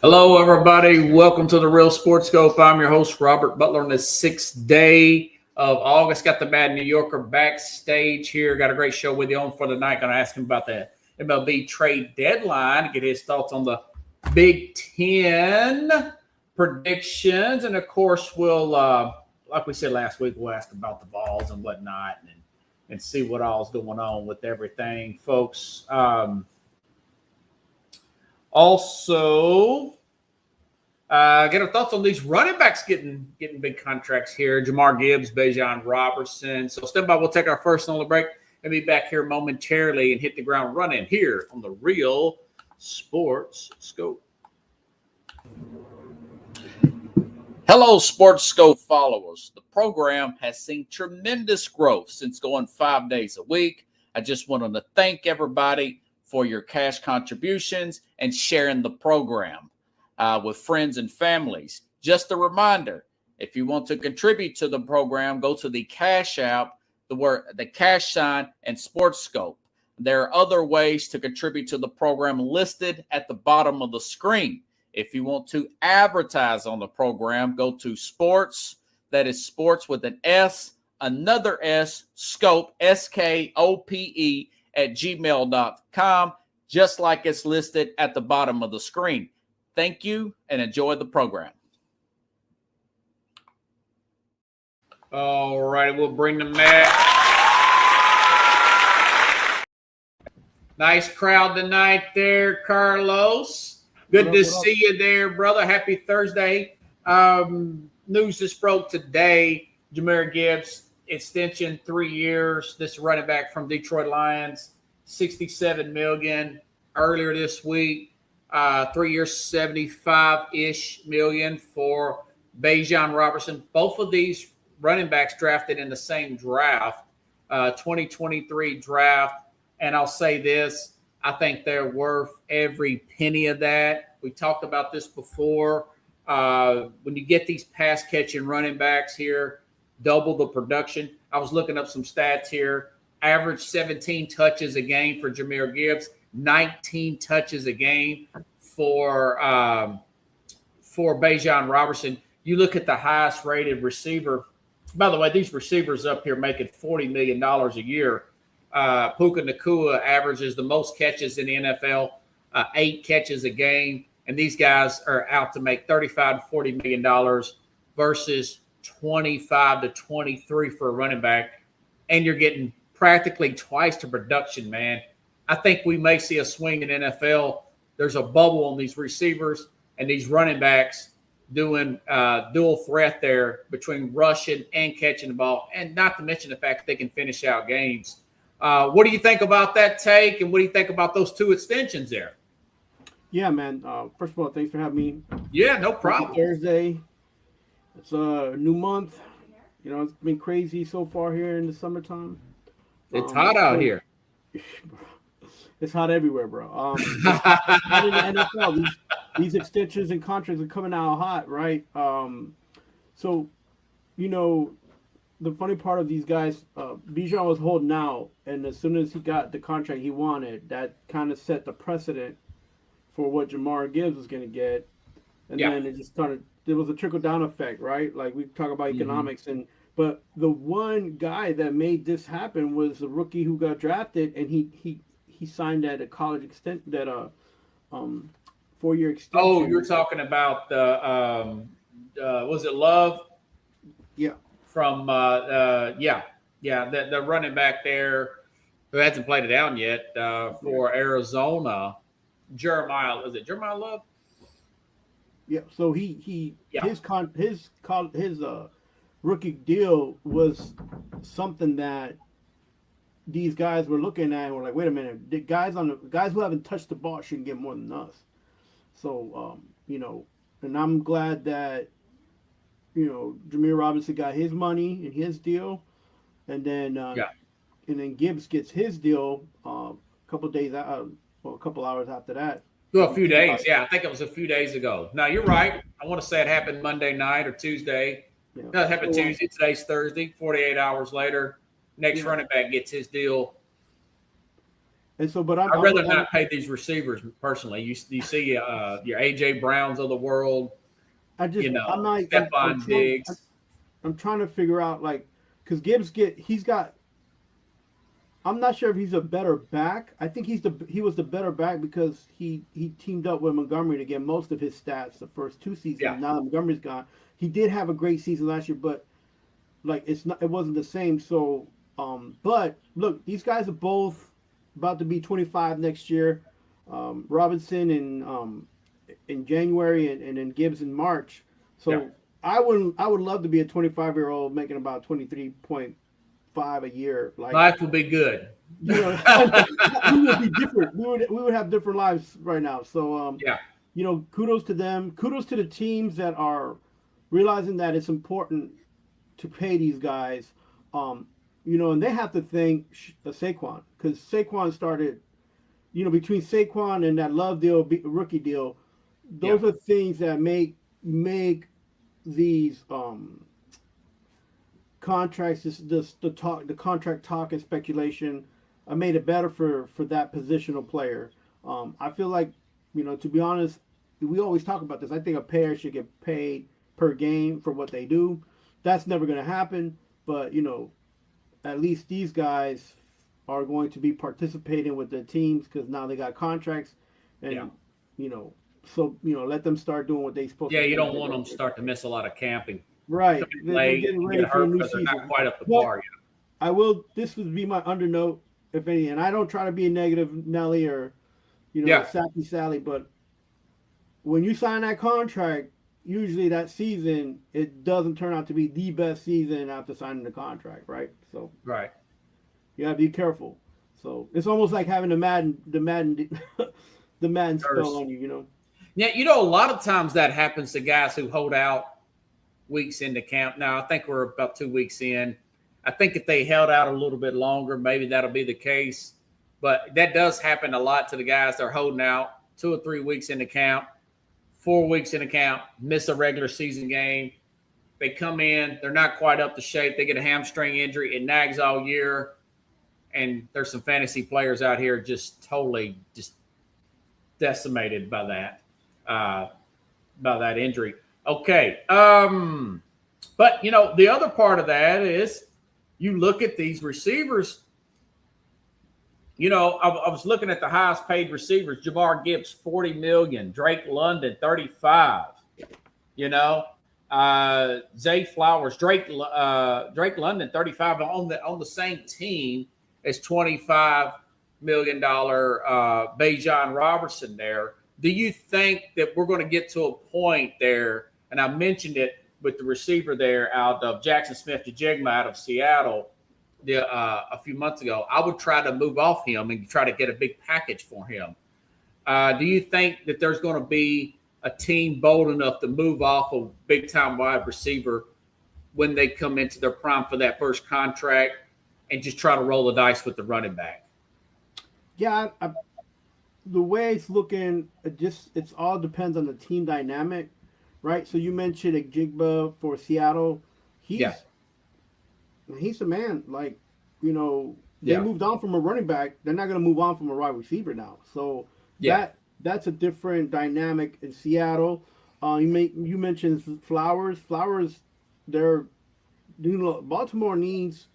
Hello, everybody. Welcome to the Real Sports Scope. I'm your host, Robert Butler, on the 6th day of August. Got the Bad New Yorker backstage here. Got a great show with you on for tonight. Going to ask him about the MLB trade deadline, get his thoughts on the Big Ten predictions. And, of course, we'll, like we said last week, we'll ask about the balls and whatnot and see what all's going on with everything, folks. Also, get our thoughts on these running backs getting big contracts here. Jahmyr Gibbs, Bijan Robinson. So stand by. We'll take our first on the break and be back here momentarily and hit the ground running here on the Real Sports Scope. Hello, Sports Scope followers. The program has seen tremendous growth since going 5 days a week. I just wanted to thank everybody for your cash contributions and sharing the program with friends and families. Just a reminder, if you want to contribute to the program, go to the Cash App, the cash sign, and Sports Scope. There are other ways to contribute to the program listed at the bottom of the screen. If you want to advertise on the program, go to Sports, that is Sports with an S, another S, Scope, SKOPE, at gmail.com, just like it's listed at the bottom of the screen. Thank you and enjoy the program. All right, we'll bring them back. Nice crowd tonight there, Carlos. Good to see you there, brother. Happy Thursday. News just broke today. Jahmyr Gibbs, extension 3 years. This running back from Detroit Lions, $67 million earlier this week. 3 years, $75-ish million for Bijan Robinson. Both of these running backs drafted in the same draft, 2023 draft. And I'll say this, I think they're worth every penny of that. We talked about this before. When you get these pass-catching running backs here, double the production. I was looking up some stats here. Average 17 touches a game for Jahmyr Gibbs, 19 touches a game for Bijan Robinson. You look at the highest rated receiver. By the way, these receivers up here making $40 million a year. Puka Nacua averages the most catches in the NFL, 8 catches a game. And these guys are out to make $35 to $40 million versus 25 to 23 for a running back. And you're getting practically twice the production, man. I think we may see a swing in NFL. There's a bubble on these receivers and these running backs doing dual threat there between rushing and catching the ball, and not to mention the fact that they can finish out games. What do you think about that take, and what do you think about those two extensions there? Yeah, man. First of all, thanks for having me. Yeah, no problem. Thursday. It's a new month. You know, it's been crazy so far here in the summertime. It's hot out here. It's hot everywhere, bro. It's hot in the NFL. These extensions and contracts are coming out hot, right? So, you know, the funny part of these guys, Bijan was holding out, and as soon as he got the contract he wanted, that kind of set the precedent for what Jahmyr Gibbs was going to get. And then it just started, there was a trickle-down effect, right? Like, we talk about economics, but the one guy that made this happen was the rookie who got drafted, and he signed that a college extent, that 4-year extension. Oh, you're talking about the was it Love? Yeah. From the running back there who hasn't played it down yet for Arizona, Jeremiah. Was it Jeremiah Love? Yeah. So his rookie deal was something that these guys were looking at and were like, wait a minute, the guys who haven't touched the ball shouldn't get more than us. So you know, and I'm glad that, you know, Jahmyr Robinson got his money and his deal, and then Gibbs gets his deal a couple hours after that. Well, a few days. Yeah, I think it was a few days ago. Now, you're right. I want to say it happened Monday night or Tuesday. Yeah. No, it happened Tuesday. Today's Thursday. 48 hours later, next running back gets his deal. And so, but I'd rather not pay these receivers personally. You see your AJ Browns of the world, I just, I'm not, Stephon Diggs. I'm trying to figure out like, because Gibbs he's got. I'm not sure if he's a better back. I think he was the better back because he teamed up with Montgomery to get most of his stats the first 2 seasons. Yeah. Now that Montgomery's gone, he did have a great season last year, but like it wasn't the same. So, but look, these guys are both about to be 25 next year. Robinson in January and then Gibbs in March. So Yeah. I would love to be a 25-year-old making about 23.5 a year. Like Life would be good. You know, we would be different. We would have different lives right now. So yeah. You know, kudos to them. Kudos to the teams that are realizing that it's important to pay these guys. You know, and they have to thank Saquon, because Saquon started, you know, between Saquon and that Love deal, rookie deal, those are things that make these contracts, the contract talk and speculation, made it better for that positional player. I feel like, you know, to be honest, we always talk about this. I think a player should get paid per game for what they do. That's never going to happen, but you know, at least these guys are going to be participating with their teams because now they got contracts, and you know, so you know, let them start doing what they supposed to. Yeah, you don't want them to start to miss a lot of camping. Right, they're getting ready for a new season. They're not quite up to par yet. I will. This would be my undernote, if any, and I don't try to be a negative Nelly or, you know, Sappy Sally, but when you sign that contract, usually that season, it doesn't turn out to be the best season after signing the contract, right? So you gotta be careful. So it's almost like having the Madden spell on you, you know. Yeah, you know, a lot of times that happens to guys who hold out weeks into camp. Now, I think we're about 2 weeks in. I think if they held out a little bit longer, maybe that'll be the case. But that does happen a lot to the guys that are holding out 2 or 3 weeks into camp, 4 weeks into camp, miss a regular season game. They come in, they're not quite up to shape. They get a hamstring injury. It nags all year. And there's some fantasy players out here just totally just decimated by that injury. Okay. But, you know, the other part of that is you look at these receivers. You know, I was looking at the highest paid receivers. Jahmyr Gibbs, $40 million. Drake London, $35 million. You know, Zay Flowers, Drake London, $35 million on the same team as $25 million Bijan Robertson there. Do you think that we're going to get to a point there? And I mentioned it with the receiver there out of Jackson Smith-Njigba out of Seattle a few months ago. I would try to move off him and try to get a big package for him. Do you think that there's going to be a team bold enough to move off a big-time wide receiver when they come into their prime for that first contract and just try to roll the dice with the running back? Yeah, the way it's looking, it all depends on the team dynamic, right? So you mentioned Njigba for Seattle. He's the man. Like, you know, they moved on from a running back. They're not going to move on from a wide receiver now. So that's a different dynamic in Seattle. You mentioned Flowers. Flowers, Baltimore needs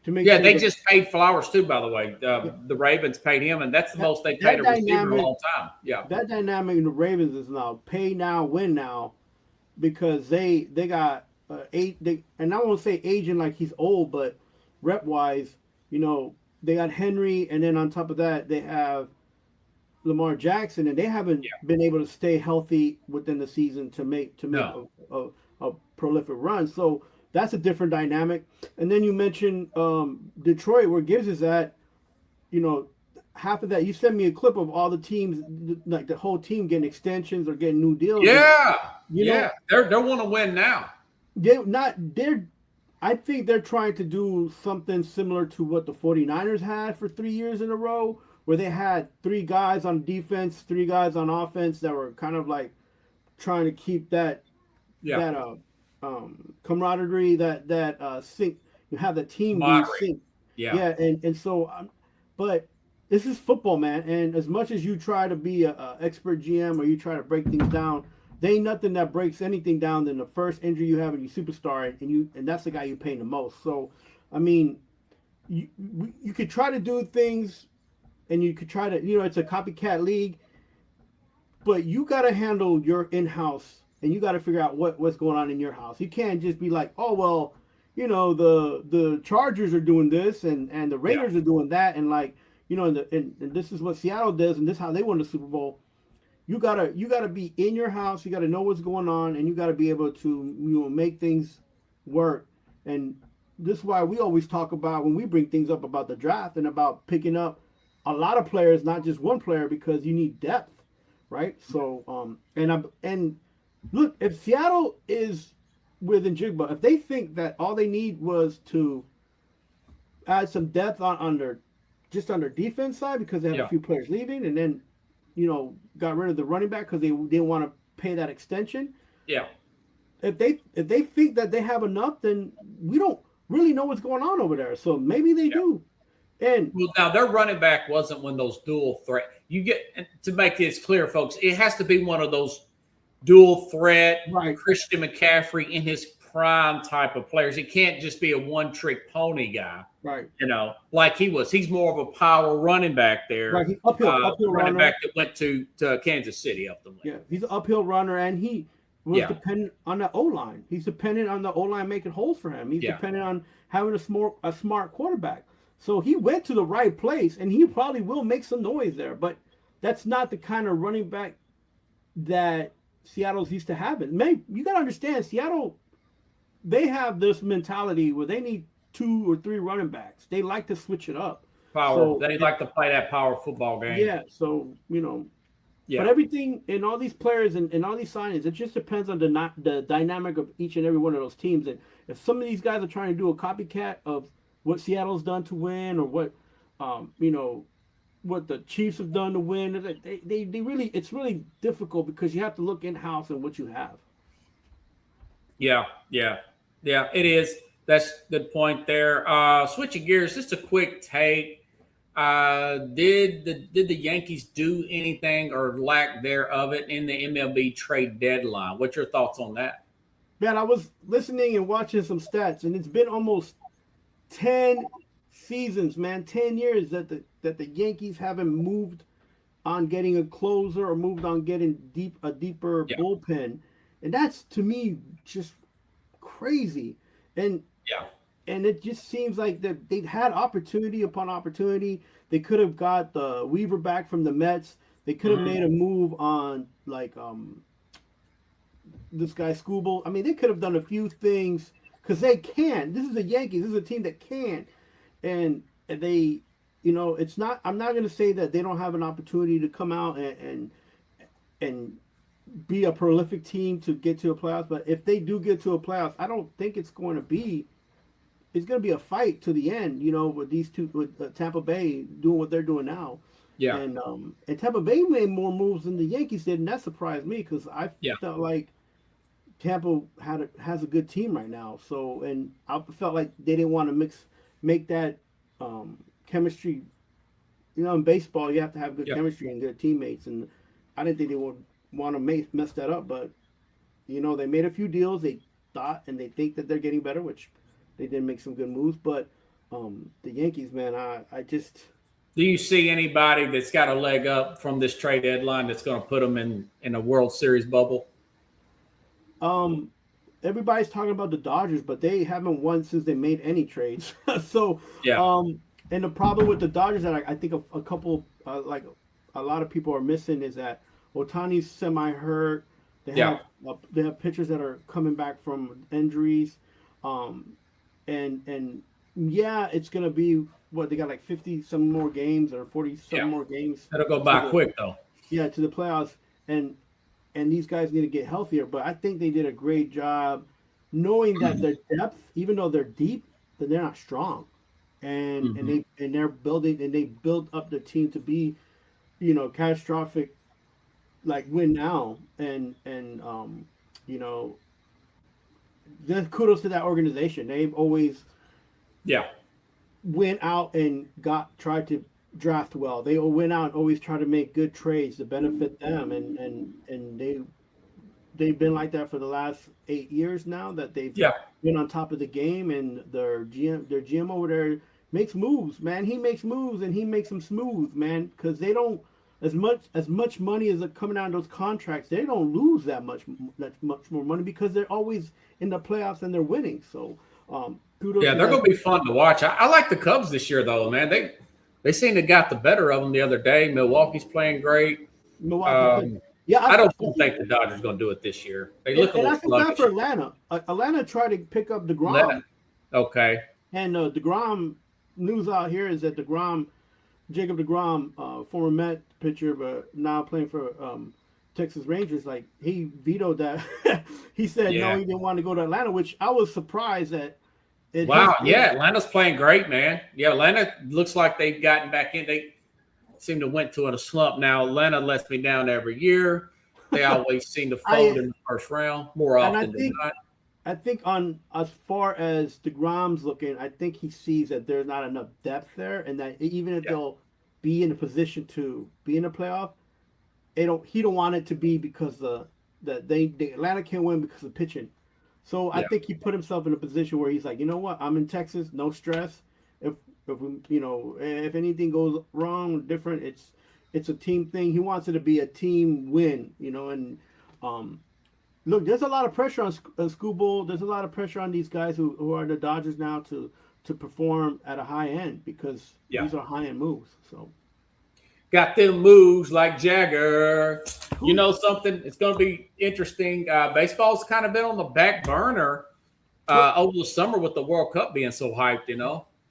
to make sure. They just paid Flowers too, by the way. The Ravens paid him, and that's the most they paid a receiver in a long time. Yeah, that dynamic in the Ravens is now pay now, win now, because they got and I won't say aging like he's old, but rep wise, you know, they got Henry, and then on top of that they have Lamar Jackson, and they haven't been able to stay healthy within the season to make a prolific run. So that's a different dynamic. And then you mentioned Detroit, where Gibbs is at. You know, half of that. You sent me a clip of all the teams, like the whole team getting extensions or getting new deals. Yeah, they want to win now. I think they're trying to do something similar to what the 49ers had for 3 years in a row, where they had 3 guys on defense, 3 guys on offense that were kind of like trying to keep that camaraderie, that sync. You have the team sync. And so, but this is football, man. And as much as you try to be a expert GM or you try to break things down, there ain't nothing that breaks anything down than the first injury you have in your superstar, and that's the guy you pay the most. So, I mean, you could try to do things, and you could try to, it's a copycat league, but you got to handle your in-house, and you got to figure out what's going on in your house. You can't just be like, oh well, the Chargers are doing this, and the Raiders are doing that, and like, and this is what Seattle does, and this is how they won the Super Bowl. You gotta be in your house. You gotta know what's going on, and you gotta be able to make things work. And this is why we always talk about when we bring things up about the draft and about picking up a lot of players, not just one player, because you need depth, right? So and look, if Seattle is with Njigba, if they think that all they need was to add some depth on their defense side because they have a few players leaving, and then got rid of the running back because they didn't want to pay that extension. Yeah. If they think that they have enough, then we don't really know what's going on over there. So maybe they do. And well, now their running back wasn't one of those dual threat. You get to make this clear, folks. It has to be one of those dual threat, right. Christian McCaffrey in his prime type of players. It can't just be a one-trick pony guy. Right. Like he was. He's more of a power running back there. Right. He's uphill running runner. back that went to Kansas City up the lane. Yeah, he's an uphill runner, and he was dependent on the O-line. He's dependent on the O-line making holes for him. He's dependent on having a smart quarterback. So he went to the right place, and he probably will make some noise there. But that's not the kind of running back that Seattle's used to having. You got to understand, Seattle, they have this mentality where they need 2 or 3 running backs. They like to switch it up. They like to play that power football game. Yeah, so, But everything in all these players and all these signings, it just depends on the dynamic of each and every one of those teams. And if some of these guys are trying to do a copycat of what Seattle's done to win, or what what the Chiefs have done to win, they really, it's really difficult because you have to look in house and what you have. Yeah, it is. That's a good point there. Switching gears, just a quick take. Did the Yankees do anything or lack thereof it in the MLB trade deadline? What's your thoughts on that? Man, I was listening and watching some stats, and it's been almost 10 seasons, man, 10 years that the Yankees haven't moved on getting a closer or moved on getting a deeper bullpen, and that's, to me, just crazy. And it just seems like that they've had opportunity upon opportunity. They could have got the Weaver back from the Mets. They could have made a move on this guy Skubal. I mean, they could have done a few things because they can. This is the Yankees. This is a team that can, and they, it's not. I'm not going to say that they don't have an opportunity to come out and be a prolific team to get to a playoffs. But if they do get to a playoffs, I don't think it's going to be. It's going to be a fight to the end, with these two, with Tampa Bay doing what they're doing now. Yeah. And Tampa Bay made more moves than the Yankees did, and that surprised me because I felt like Tampa has a good team right now. So, and I felt like they didn't want to make that chemistry. In baseball, you have to have good chemistry and good teammates, and I didn't think they would want to mess that up. But they made a few deals. They thought and they think that they're getting better, which they did make some good moves. But the Yankees, man, I just. Do you see anybody that's got a leg up from this trade deadline that's going to put them in a World Series bubble? Everybody's talking about the Dodgers, but they haven't won since they made any trades. So, and the problem with the Dodgers that I think a couple, like a lot of people are missing is that Ohtani's semi-hurt. They have pitchers that are coming back from injuries. And it's going to be what they got, like 50 some more games or 40 some more games. That'll go by quick though. Yeah, to the playoffs, and these guys need to get healthier. But I think they did a great job knowing that their depth, even though they're deep, that they're not strong, and they're building, and they built up their team to be, catastrophic, like win now, and then kudos to that organization. They've always went out and tried to draft well. They went out and always try to make good trades to benefit them, and they've been like that for the last 8 years now. That they've Yeah. been on top of the game, and their GM over there makes moves, man. He makes moves, and he makes them smooth, man. Because they don't as much money as coming out of those contracts. They don't lose that much more money because they're always in the playoffs and they're winning. So, kudos. Yeah, they're going to be fun to watch. I like the Cubs this year, though, man. They seem to got the better of them the other day. Milwaukee's playing great. Milwaukee. Yeah, I don't think the Dodgers are going to do it this year. They look a little sluggish. I feel bad for Atlanta. Atlanta tried to pick up DeGrom. Okay. And DeGrom news out here is that Jacob DeGrom, former Met pitcher, but now playing for Texas Rangers, like he vetoed that. He said no, he didn't want to go to Atlanta, which I was surprised at. Wow, yeah, Atlanta's playing great, man. Yeah, Atlanta looks like they've gotten back in. They seem to went to a slump now. Atlanta lets me down every year. They always seem to fold in the first round more often than not. I think on as far as DeGrom's looking, I think he sees that there's not enough depth there, and that even if they'll be in a position to be in a playoff, he don't want it to be because the Atlanta can't win because of pitching. So I think he put himself in a position where he's like, you know what, I'm in Texas, no stress. If anything goes wrong, different, it's a team thing. He wants it to be a team win, and look, there's a lot of pressure on Skubal. There's a lot of pressure on these guys who are the Dodgers now to perform at a high end because these are high end moves. So got them moves like Jagger. Cool. You know something? It's going to be interesting. Baseball's kind of been on the back burner over the summer with the World Cup being so hyped.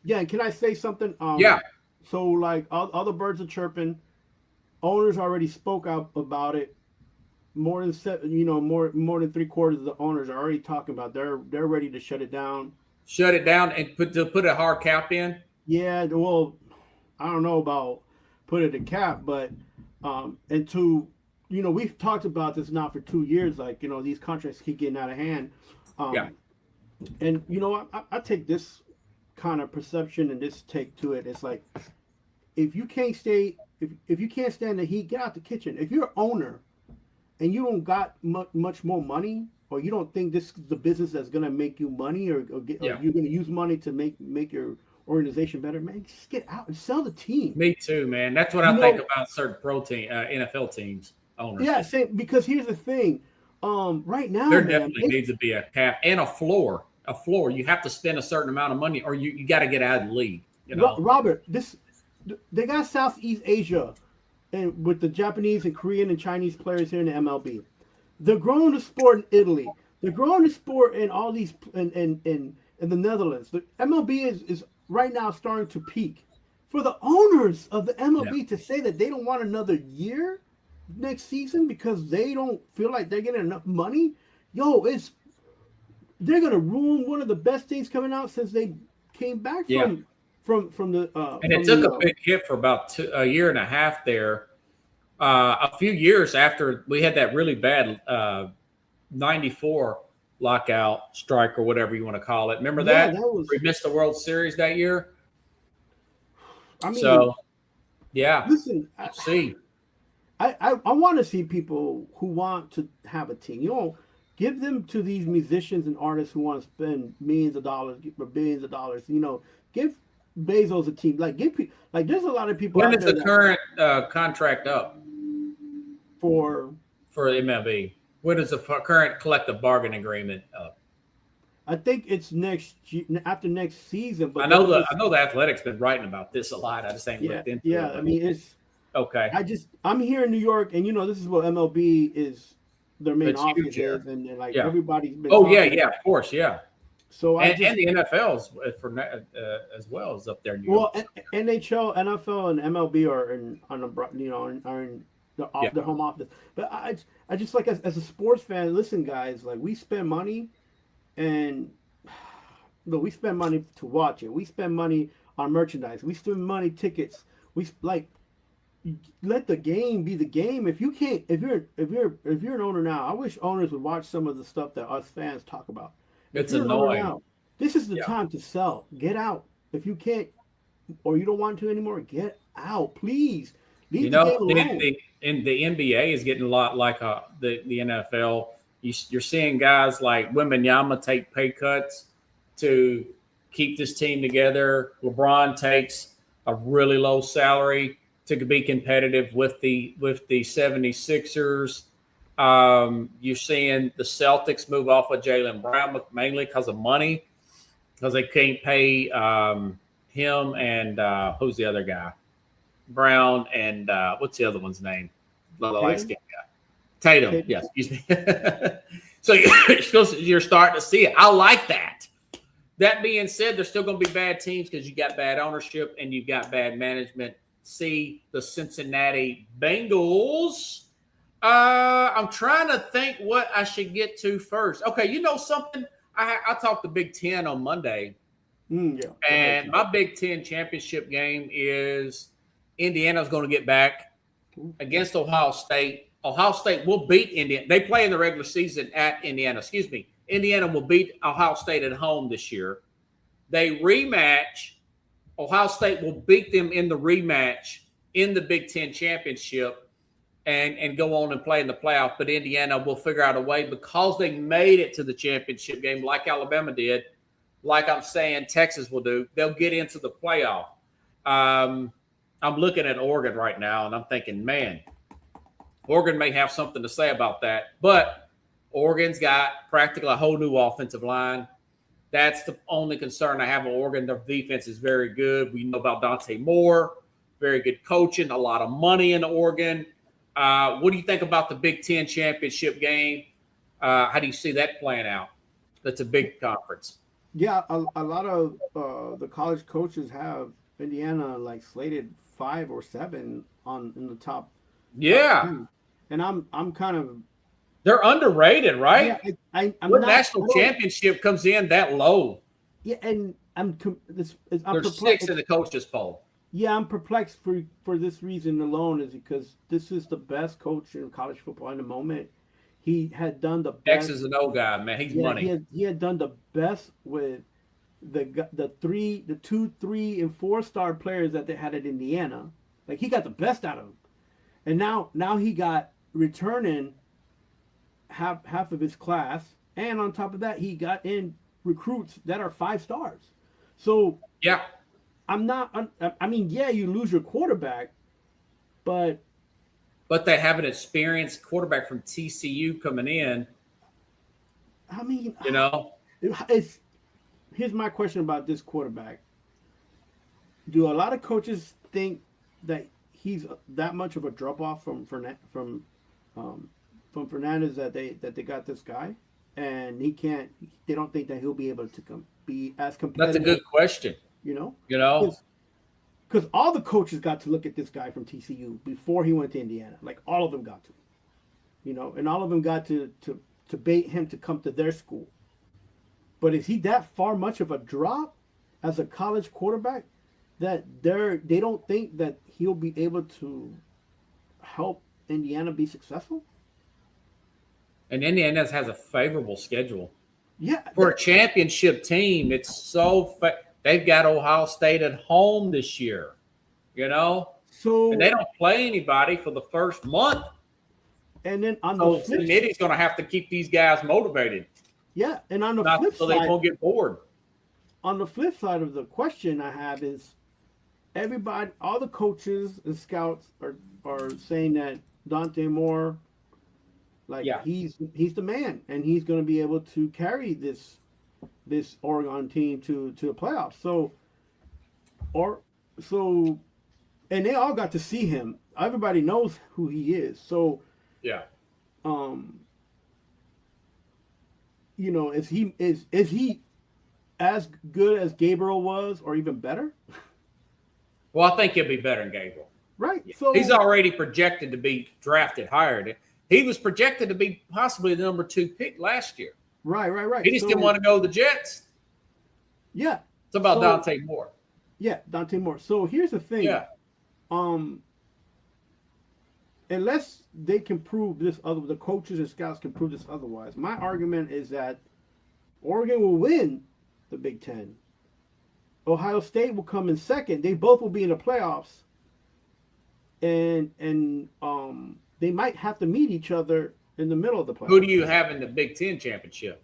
Yeah, and can I say something? So like all the birds are chirping. Owners already spoke out about it. More than more than 3/4 of the owners are already talking about they're ready to shut it down. Shut it down and put a hard cap in. Yeah, well, I don't know about put it a cap, but we've talked about this now for 2 years. Like these contracts keep getting out of hand. And I take this kind of perception and this take to it. It's like if you can't stand the heat, get out the kitchen. If you're an owner and you don't got much more money, or you don't think this is the business that's going to make you money, or you're going to use money to make your organization better, man, just get out and sell the team. Me too, man. That's what I think about certain NFL teams owners. Yeah, same, because here's the thing. Right now, there definitely needs to be a cap and a floor. A floor. You have to spend a certain amount of money, or you got to get out of the league. Robert, they got Southeast Asia, and with the Japanese and Korean and Chinese players here in the MLB. They're growing the sport in Italy. They're growing the sport in all these in the Netherlands. The MLB is right now starting to peak. For the owners of the MLB to say that they don't want another year next season because they don't feel like they're getting enough money, they're gonna ruin one of the best things coming out since they came back from the. And it took a big hit for about a year and a half there. A few years after we had that really bad 94 lockout strike or whatever you want to call it. Remember that? We missed the World Series that year. I mean, listen, I want to see people who want to have a team. Give them to these musicians and artists who want to spend millions of dollars or billions of dollars. Give Bezos a team. There's a lot of people. When is the current contract up for MLB? When is the current collective bargaining agreement up? I think it's after next season. But I know the Athletic's been writing about this a lot. I just ain't looked into it. Yeah, I mean it's okay. I'm here in New York, and this is what MLB is. Their main office is, and everybody's been. Oh yeah, of course, yeah. So and the NFL's as well is up there in New York. Well, NHL, NFL, and MLB are in their home office. But I just like as a sports fan, listen, guys, like we spend money, and we spend money to watch it. We spend money on merchandise. We spend money tickets. Let the game be the game. If you're an owner now, I wish owners would watch some of the stuff that us fans talk about. It's annoying. Now, this is the time to sell. Get out. If you can't or you don't want to anymore, get out, please. Leave You the game know, alone. the NBA is getting a lot like the NFL. You're seeing guys like Wembanyama take pay cuts to keep this team together. LeBron takes a really low salary to be competitive with the 76ers. You're seeing the Celtics move off of Jaylen Brown mainly because of money, because they can't pay him and who's the other guy? Brown and what's the other one's name? The light skin guy. Tatum. Yes, excuse me. So you're starting to see it. I like that. That being said, there's still going to be bad teams because you got bad ownership and you've got bad management. See the Cincinnati Bengals. I'm trying to think what I should get to first. Okay, you know something? I talked to Big Ten on Monday. Yeah. And my Big Ten championship game is Indiana's going to get back against Ohio State. Ohio State will beat Indiana. They play in the regular season at Indiana. Excuse me. Indiana will beat Ohio State at home this year. They rematch. Ohio State will beat them in the rematch in the Big Ten championship and go on and play in the playoff. But Indiana will figure out a way because they made it to the championship game like Alabama did. Like I'm saying, Texas will do. They'll get into the playoff. I'm looking at Oregon right now, and I'm thinking, man, Oregon may have something to say about that. But Oregon's got practically a whole new offensive line. That's the only concern I have with Oregon. Their defense is very good. We know about Dante Moore, very good coaching, a lot of money in Oregon. What do you think about the Big Ten championship game? How do you see that playing out? That's a big conference. Yeah, a lot of the college coaches have Indiana like slated 5 or 7 in the top. Yeah, top and I'm kind of. They're underrated, right? Yeah, I'm what not, national championship comes in that low? Yeah, and I'm There's 6 in the coaches poll. Yeah, I'm perplexed for this reason alone, is because this is the best coach in college football in the moment. He had done the best. X is an old guy, man. He's money. He had done the best with the 2, 3, and 4-star players that they had at Indiana. Like, he got the best out of them, and now he got returning half of his class, and on top of that, he got in recruits that are 5 stars. So yeah, I mean, yeah, you lose your quarterback, but they have an experienced quarterback from TCU coming in. I mean, you know, here's my question about this quarterback. Do a lot of coaches think that he's that much of a drop off from Fernandez that they got this guy, and they don't think that he'll be able to be as competitive? That's a good question. You know, because all the coaches got to look at this guy from TCU before he went to Indiana. Like, all of them got to, and all of them got to bait him to come to their school. But is he that far much of a drop as a college quarterback that they don't think that he'll be able to help Indiana be successful? And Indiana has a favorable schedule. Yeah, for a championship team, it's so. They've got Ohio State at home this year, So and they don't play anybody for the first month. And then on so the flip side, Nitty's going to have to keep these guys motivated. Yeah, and on the flip so side, they won't get bored. On the flip side of the question I have is, everybody, all the coaches and scouts are saying that Dante Moore, he's the man, and he's going to be able to carry this Oregon team to the playoffs. And they all got to see him. Everybody knows who he is. So yeah, is he as good as Gabriel was, or even better? Well, I think he'll be better than Gabriel. Right. So he's already projected to be drafted higher. He was projected to be possibly the number 2 pick last year. Right. He just didn't want to go to the Jets. Yeah. It's about Dante Moore. Yeah, Dante Moore. So here's the thing. Yeah. Unless they can prove this the coaches and scouts can prove this otherwise, my argument is that Oregon will win the Big Ten. Ohio State will come in second. They both will be in the playoffs. and they might have to meet each other in the middle of the playoffs. Who do you have in the Big Ten championship?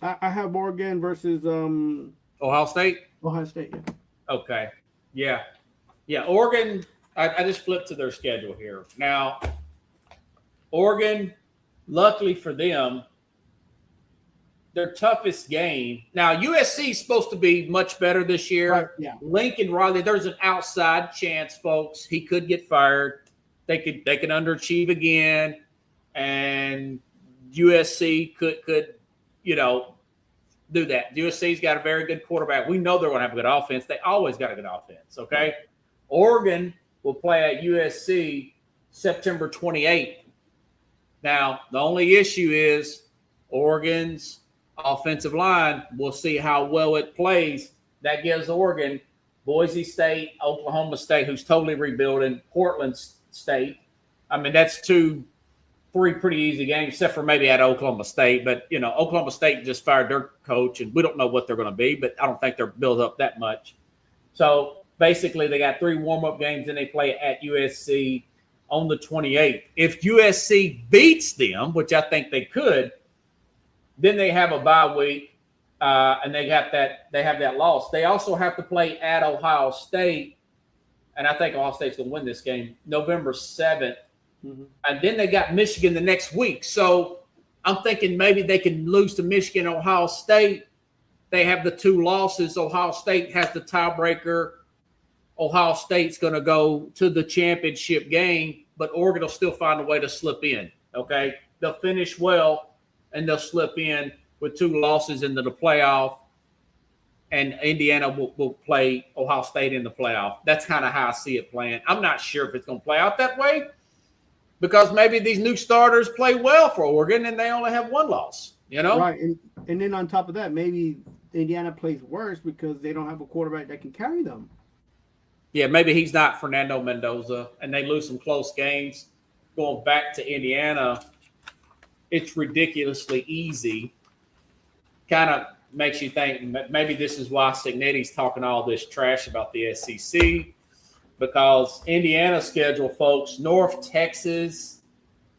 I have Oregon versus Ohio State. Ohio State. Yeah. Okay. Yeah. Oregon. I just flipped to their schedule here now. Oregon, luckily for them, their toughest game. Now, USC is supposed to be much better this year. Right, yeah. Lincoln Riley, there's an outside chance, folks. He could get fired. They can underachieve again, and USC could do that. USC's got a very good quarterback. We know they're going to have a good offense. They always got a good offense. Okay, Oregon will play at USC September 28th. Now, the only issue is Oregon's offensive line. We'll see how well it plays. That gives Oregon, Boise State, Oklahoma State, who's totally rebuilding, Portland State. I mean, that's 3 pretty easy games, except for maybe at Oklahoma State. But, Oklahoma State just fired their coach, and we don't know what they're going to be, but I don't think they're built up that much. So, basically, they got 3 warm-up games, and they play at USC on the 28th. If USC beats them, which I think they could, then they have a bye week, and they have that loss. They also have to play at Ohio State, and I think Ohio State's going to win this game, November 7th. Mm-hmm. And then they got Michigan the next week. So I'm thinking maybe they can lose to Michigan, Ohio State. They have the 2 losses. Ohio State has the tiebreaker. Ohio State's going to go to the championship game, but Oregon will still find a way to slip in, okay? They'll finish well, and they'll slip in with 2 losses into the playoff, and Indiana will play Ohio State in the playoff. That's kind of how I see it playing. I'm not sure if it's going to play out that way because maybe these new starters play well for Oregon, and they only have 1 loss, Right, and then on top of that, maybe Indiana plays worse because they don't have a quarterback that can carry them. Yeah, maybe he's not Fernando Mendoza, and they lose some close games. Going back to Indiana, it's ridiculously easy. Kind of makes you think maybe this is why Cignetti's talking all this trash about the SEC, because Indiana's schedule, folks, North Texas,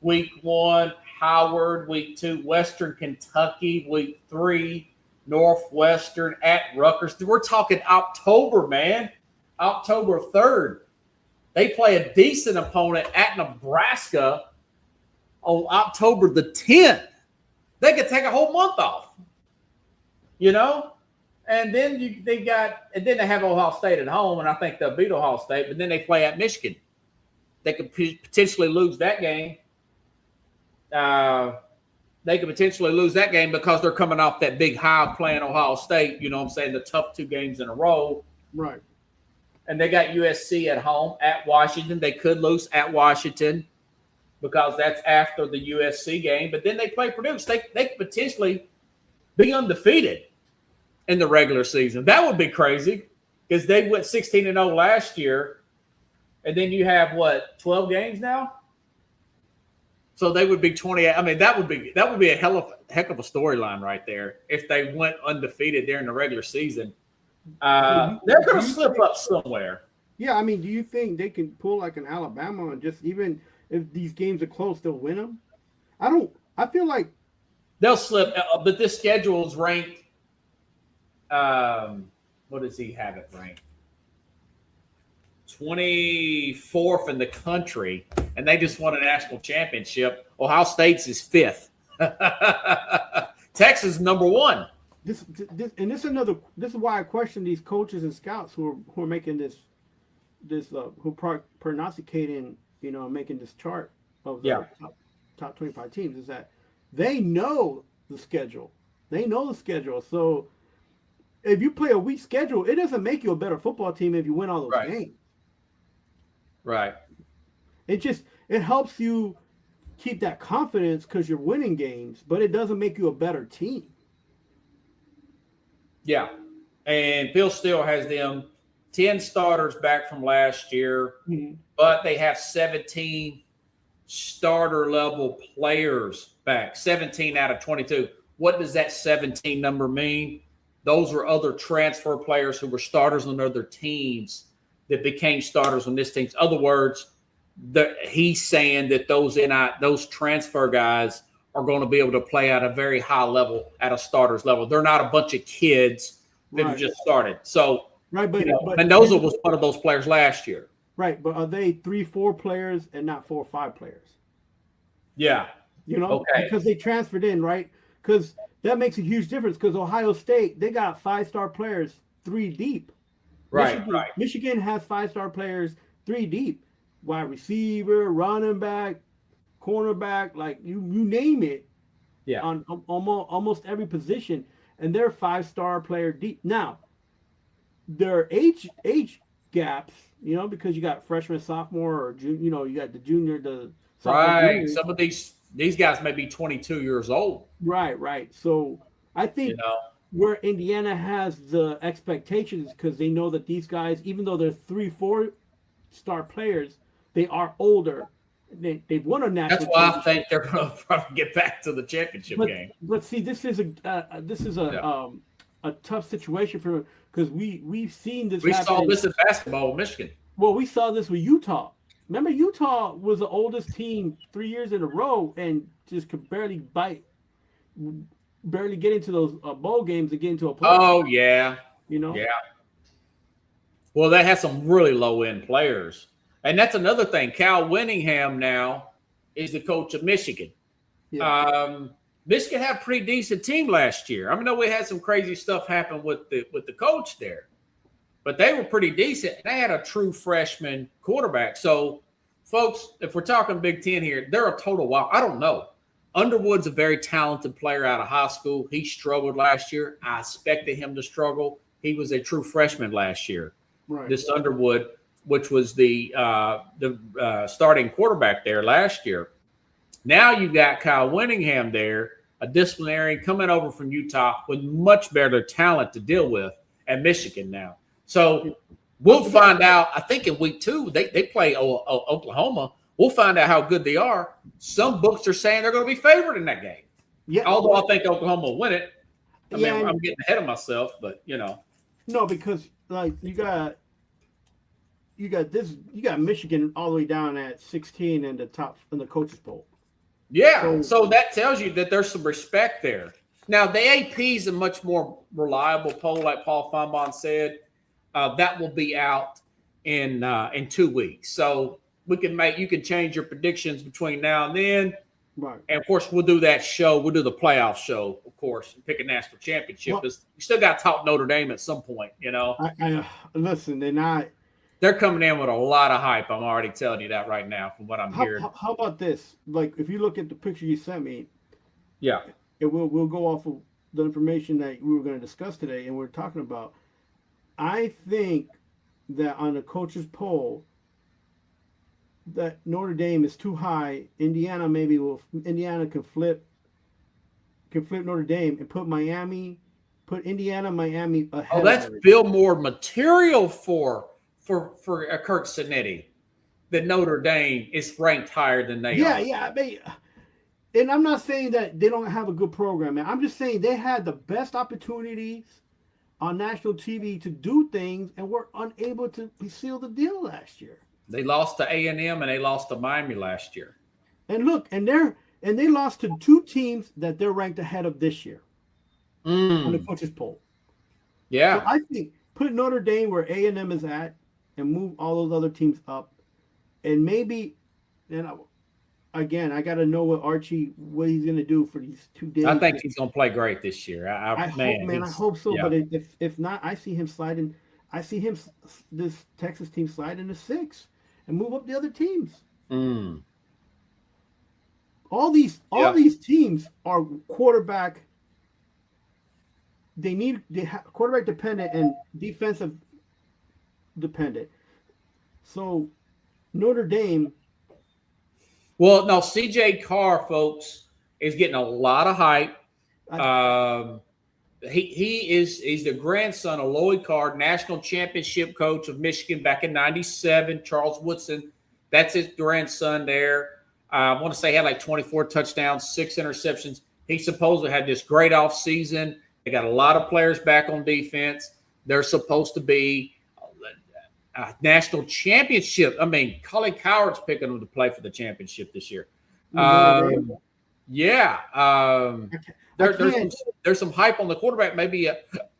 week 1, Howard, week 2, Western Kentucky, week 3, Northwestern at Rutgers. We're talking October, man. October 3rd. They play a decent opponent at Nebraska on October the 10th. They could take a whole month off, and then they have Ohio State at home, and I think they'll beat Ohio State, but then they play at Michigan. They could potentially lose that game. They could potentially lose that game because they're coming off that big high of playing Ohio State, the tough 2 games in a row. Right. And they got USC at home, at Washington. They could lose at Washington because that's after the USC game. But then they play Purdue. So they could potentially be undefeated in the regular season. That would be crazy because they went 16-0 last year. And then you have, 12 games now? So they would be 28. I mean, that would be a heck of a storyline right there if they went undefeated during the regular season. They're going to slip up somewhere. Yeah, I mean, do you think they can pull like an Alabama and just even if these games are close, they'll win them? I feel like they'll slip, but this schedule is ranked. What does he have it ranked? 24th in the country, and they just won a national championship. Ohio State's is 5th. Texas is number 1. This is why I question these coaches and scouts who are making this who prognosticating, making this chart of the top 25 teams, is that they know the schedule. So if you play a weak schedule, it doesn't make you a better football team if you win all those games. Right. It helps you keep that confidence because you're winning games, but it doesn't make you a better team. Yeah, and Phil Steele has them 10 starters back from last year, but they have 17 starter-level players back, 17 out of 22. What does that 17 number mean? Those are other transfer players who were starters on other teams that became starters on this team. In other words, he's saying that those transfer guys are going to be able to play at a very high level, at a starter's level. They're not a bunch of kids that have just started. So, right, but Mendoza was one of those players last year. Right, but are they 3-4 players and not 4 or 5 players? Yeah. Because they transferred in, right? Because that makes a huge difference. Because Ohio State, they got 5-star players 3 deep. Right. Michigan has 5-star players 3 deep. Wide receiver, running back, cornerback, like you name it. Yeah. On almost every position, and they're 5-star player deep. Now, their age gaps, because you got freshman, sophomore, or you got the junior, the right. Junior. Some of these guys may be 22 years old. Right. So I think where Indiana has the expectations, because they know that these guys, even though they're 3-4 star players, they are older. They've won a national. That's why I think they're going to probably get back to the championship game. But see, this is a tough situation for them, because we've seen this. We saw this in basketball with Michigan. Well, we saw this with Utah. Remember, Utah was the oldest team 3 years in a row and just could barely get into those bowl games and get into a playoff. Oh yeah, Yeah. Well, they had some really low end players. And that's another thing. Cal Whittingham now is the coach of Michigan. Yeah. Michigan had a pretty decent team last year. I know we had some crazy stuff happen with the coach there, but they were pretty decent. They had a true freshman quarterback. So, folks, if we're talking Big Ten here, they're a total wild. I don't know. Underwood's a very talented player out of high school. He struggled last year. I expected him to struggle. He was a true freshman last year. Right. This Underwood, which was the starting quarterback there last year. Now you've got Kyle Whittingham there, a disciplinarian coming over from Utah with much better talent to deal with at Michigan now. So we'll find out. I think in week 2, they play Oklahoma. We'll find out how good they are. Some books are saying they're going to be favored in that game. Yeah. Although I think Oklahoma will win it. I'm getting ahead of myself, but No, because like you got Michigan all the way down at 16 in the top in the coaches poll. Yeah, so that tells you that there's some respect there. Now the AP is a much more reliable poll, like Paul Feinbaum said. That will be out in 2 weeks, so you can change your predictions between now and then. Right. And of course, we'll do that show. We'll do the playoff show, of course, and pick a national championship. Well, you still got to talk Notre Dame at some point, Listen, they're coming in with a lot of hype. I'm already telling you that right now from what I'm hearing. How about this? Like, if you look at the picture you sent me, yeah, we'll go off of the information that we were going to discuss today, and we're talking about. I think that on the coaches poll, that Notre Dame is too high. Indiana can flip Notre Dame and put Indiana, Miami ahead. Oh, that's build more material for Kirk Cinetti. That Notre Dame is ranked higher than they are. Yeah. And I'm not saying that they don't have a good program, man. I'm just saying they had the best opportunities on national TV to do things and were unable to seal the deal last year. They lost to A&M and they lost to Miami last year. And look, and they lost to 2 teams that they're ranked ahead of this year on the coaches poll. Yeah. So I think put Notre Dame where A&M is at and move all those other teams up. And maybe, again, I got to know what he's going to do for these 2 days. I think he's going to play great this year. I hope so. Yeah. But if not, I see him sliding. I see this Texas team slide into 6 and move up the other teams. All these teams are quarterback. They quarterback dependent and defensive dependent. So Notre Dame. Well, no, CJ Carr, folks, is getting a lot of hype. He's the grandson of Lloyd Carr, national championship coach of Michigan back in '97. Charles Woodson, that's his grandson there. I want to say he had like 24 touchdowns, 6 interceptions. He supposedly had this great offseason. They got a lot of players back on defense. They're supposed to be national championship. I mean, Colin Coward's picking them to play for the championship this year. Yeah. There's some hype on the quarterback, maybe a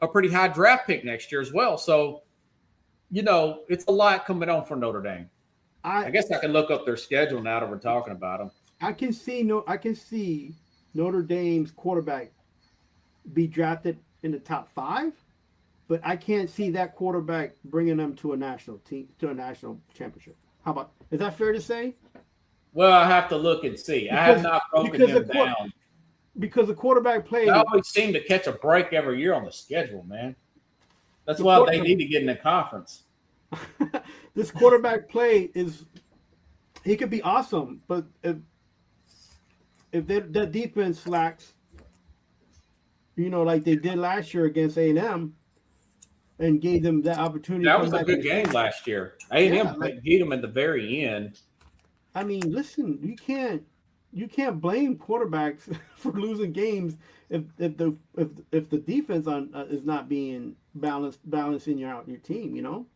pretty high draft pick next year as well. So, it's a lot coming on for Notre Dame. I guess I can look up their schedule now that we're talking about them. I can see Notre Dame's quarterback be drafted in the top 5, but I can't see that quarterback bringing them to a national championship. Is that fair to say? Well, I have to look and see. I have not broken them down. Because the quarterback play. They always seem to catch a break every year on the schedule, man. That's why they need to get in the conference. This quarterback play he could be awesome, but if their defense slacks, like they did last year against A&M, and gave them that opportunity. That was a good game last year. A&M beat them at the very end. I mean, listen, you can't blame quarterbacks for losing games if the defense is not being balancing your team.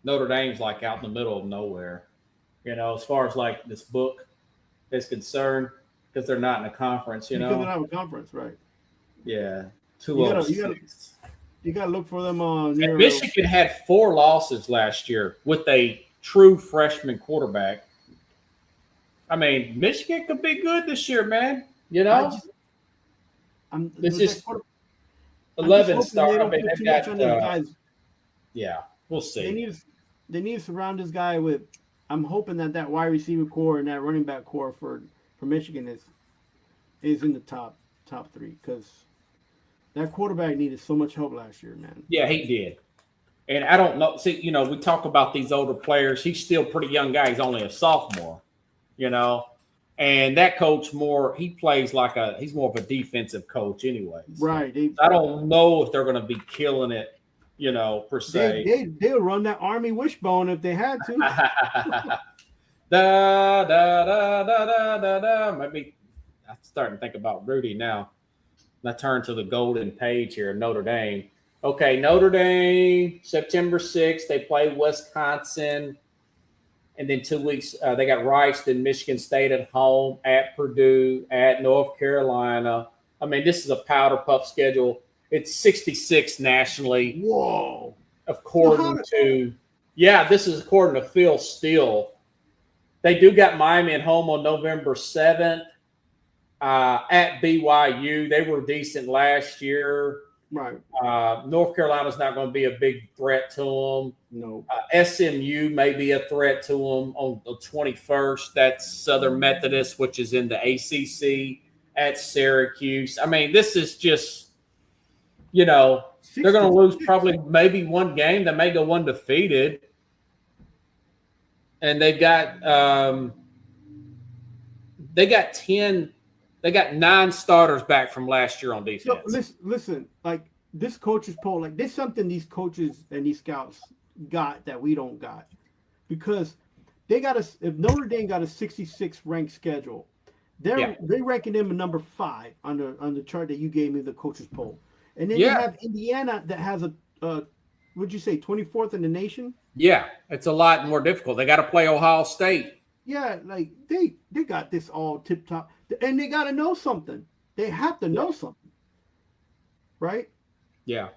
Notre Dame's like out in the middle of nowhere, as far as like this book is concerned, because they're not in a conference. Because they're not in a conference, right? Yeah, 206. You got to look for them on. Michigan had 4 losses last year with a true freshman quarterback. I mean, Michigan could be good this year, man. It's just 11 stars. I mean, they've got. Yeah, we'll see. They need to surround this guy with. I'm hoping that wide receiver core and that running back core for Michigan is in the top 3, because that quarterback needed so much help last year, man. Yeah, he did. And I don't know. See, we talk about these older players. He's still a pretty young guy. He's only a sophomore, And that coach he plays he's more of a defensive coach anyways. Right. I don't know if they're going to be killing it, per se. They'll run that Army wishbone if they had to. Da, da, da, da, da, da, da. Maybe I'm starting to think about Rudy now. I turn to the golden page here of Notre Dame. Okay, Notre Dame, September 6th, they play Wisconsin. And then 2 weeks, they got Rice, then Michigan State at home, at Purdue, at North Carolina. I mean, this is a powder puff schedule. It's 66 nationally. Whoa. This is according to Phil Steele. They do got Miami at home on November 7th. At BYU, they were decent last year. Right. North Carolina's not going to be a big threat to them. No. SMU may be a threat to them on the 21st. That's Southern Methodist, which is in the ACC, at Syracuse. I mean, this is just, they're going to lose probably maybe one game. They may go undefeated. And they got 9 starters back from last year on defense. So listen, like this coach's poll, like there's something these coaches and these scouts got that we don't got, because if Notre Dame got a 66 ranked schedule, they ranking them at number 5 on the chart that you gave me, the coaches poll, and then you have Indiana that has would you say 24th in the nation? Yeah, it's a lot more difficult. They got to play Ohio State. Yeah, like they got this all tip top, and they got to know something. They have to know something, right? Yeah,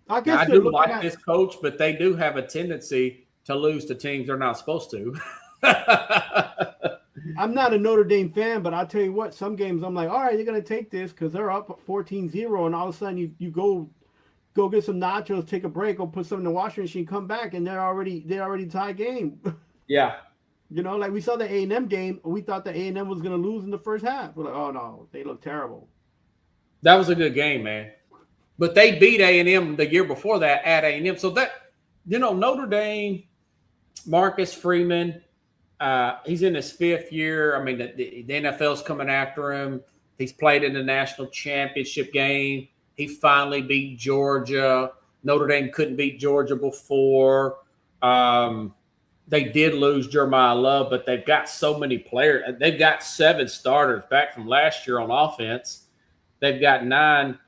I guess I do like this coach, but they do have a tendency to lose to teams they're not supposed to. I'm not a Notre Dame fan, but I'll tell you what, some games I'm like, all right, you're gonna take this because they're up 14-0, and all of a sudden you go get some nachos, take a break, or put something in the washing machine, come back, and they already tie game. Yeah. Like we saw the A&M game, we thought the A&M was going to lose in the first half. We're like, oh no, they look terrible. That was a good game, man. But they beat A&M the year before that at A&M. So that, Notre Dame, Marcus Freeman, he's in his 5th year. I mean, the NFL's coming after him. He's played in the national championship game. He finally beat Georgia. Notre Dame couldn't beat Georgia before. They did lose Jeremiah Love, but they've got so many players. They've got 7 starters back from last year on offense. They've got 9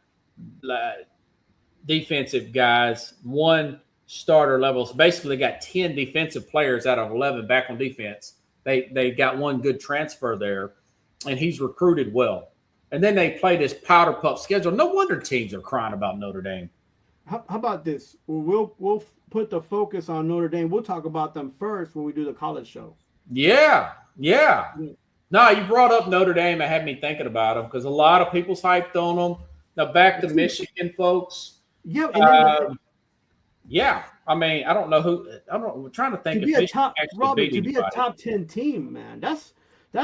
defensive guys. One starter levels. Basically, they got 10 defensive players out of 11 back on defense. They got one good transfer there, and he's recruited well. And then they play this powder puff schedule. No wonder teams are crying about Notre Dame. How about this? We'll put the focus on Notre Dame. We'll talk about them first when we do the college show. Yeah. No, you brought up Notre Dame. It had me thinking about them because a lot of people's hyped on them. Now back to Michigan, folks. Yeah, and yeah. I mean, I don't know who. I'm trying to think. To be a top 10 team, man, that's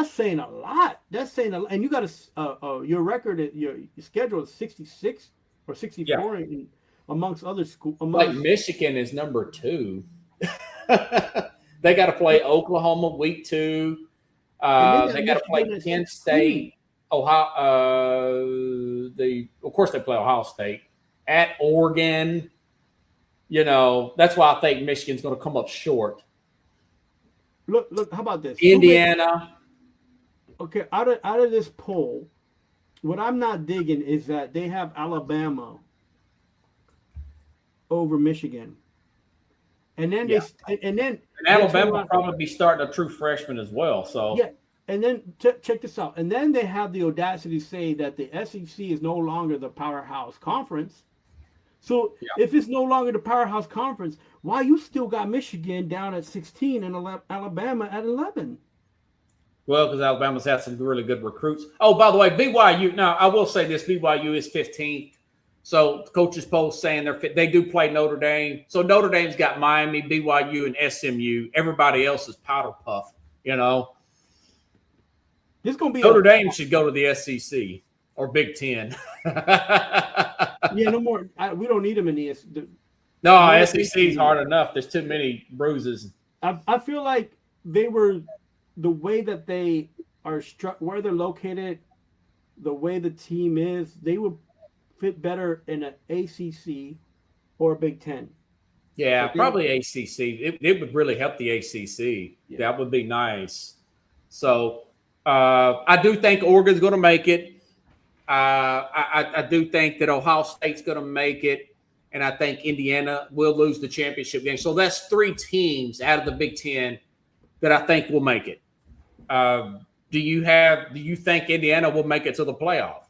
saying a lot. That's saying a lot. And you got your record, your schedule is 66 or 64 amongst other schools. Like Michigan is number 2. They got to play Oklahoma week 2. They got to play Kent State, Ohio. Of course, they play Ohio State at Oregon. You know, that's why I think Michigan's going to come up short. Look. How about this? Indiana. Okay, out of this poll, what I'm not digging is that they have Alabama over Michigan, and then Alabama will probably be starting a true freshman as well. So yeah, and then check this out, and then they have the audacity to say that the SEC is no longer the powerhouse conference. So if it's no longer the powerhouse conference, why you still got Michigan down at 16 and Alabama at 11? Well, because Alabama's had some really good recruits. Oh, by the way, BYU. Now, I will say this: BYU is 15th. So coaches poll saying they do play Notre Dame. So Notre Dame's got Miami, BYU, and SMU. Everybody else is powder puff. You know, this gonna be Notre Dame should go to the SEC or Big Ten. Yeah, no more. We don't need them in the No, SEC is hard enough. There's too many bruises. I feel like they were the way that they are where they're located, the way the team is, they would fit better in an ACC or a Big Ten. Yeah, probably ACC. It would really help the ACC. Yeah. That would be nice. So I do think Oregon's going to make it. I do think that Ohio State's going to make it, and I think Indiana will lose the championship game. So that's 3 teams out of the Big Ten that I think will make it. Do you think Indiana will make it to the playoff?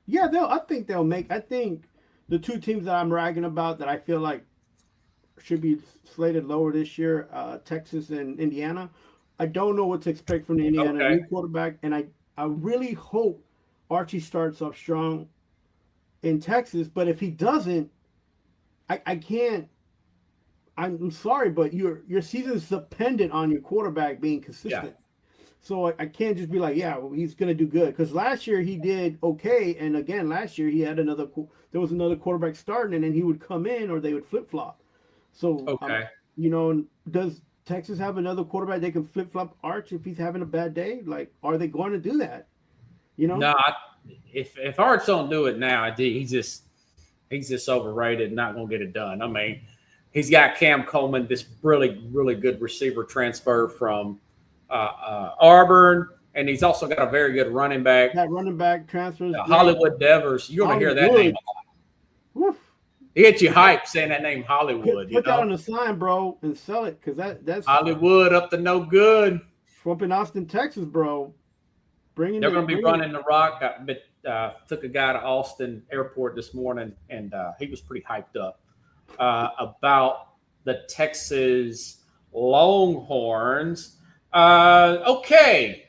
Yeah, I think they'll make. I think the 2 teams that I'm ragging about that I feel like should be slated lower this year, Texas and Indiana. I don't know what to expect from the Indiana new quarterback, and I really hope Archie starts off strong in Texas, but if he doesn't, I can't. I'm sorry, but your season is dependent on your quarterback being consistent. Yeah. So I can't just be like, he's going to do good, because last year he did okay, and again last year he had there was another quarterback starting, and then he would come in or they would flip flop. So does Texas have another quarterback they can flip flop Arch if he's having a bad day? Like, are they going to do that? You know, no. If Arch don't do it now, he's just overrated, not going to get it done. I mean, he's got Cam Coleman, this really, really good receiver transfer from Auburn, and he's also got a very good running back. That running back transfers. Hollywood Devers. You're going to hear that name a lot. He gets you hyped saying that name, Hollywood. Put that on the sign, bro, and sell it, because that's Hollywood up to no good. Up in Austin, Texas, bro. They're going to be running the rock. Took a guy to Austin Airport this morning, and he was pretty hyped up about the Texas Longhorns. Okay.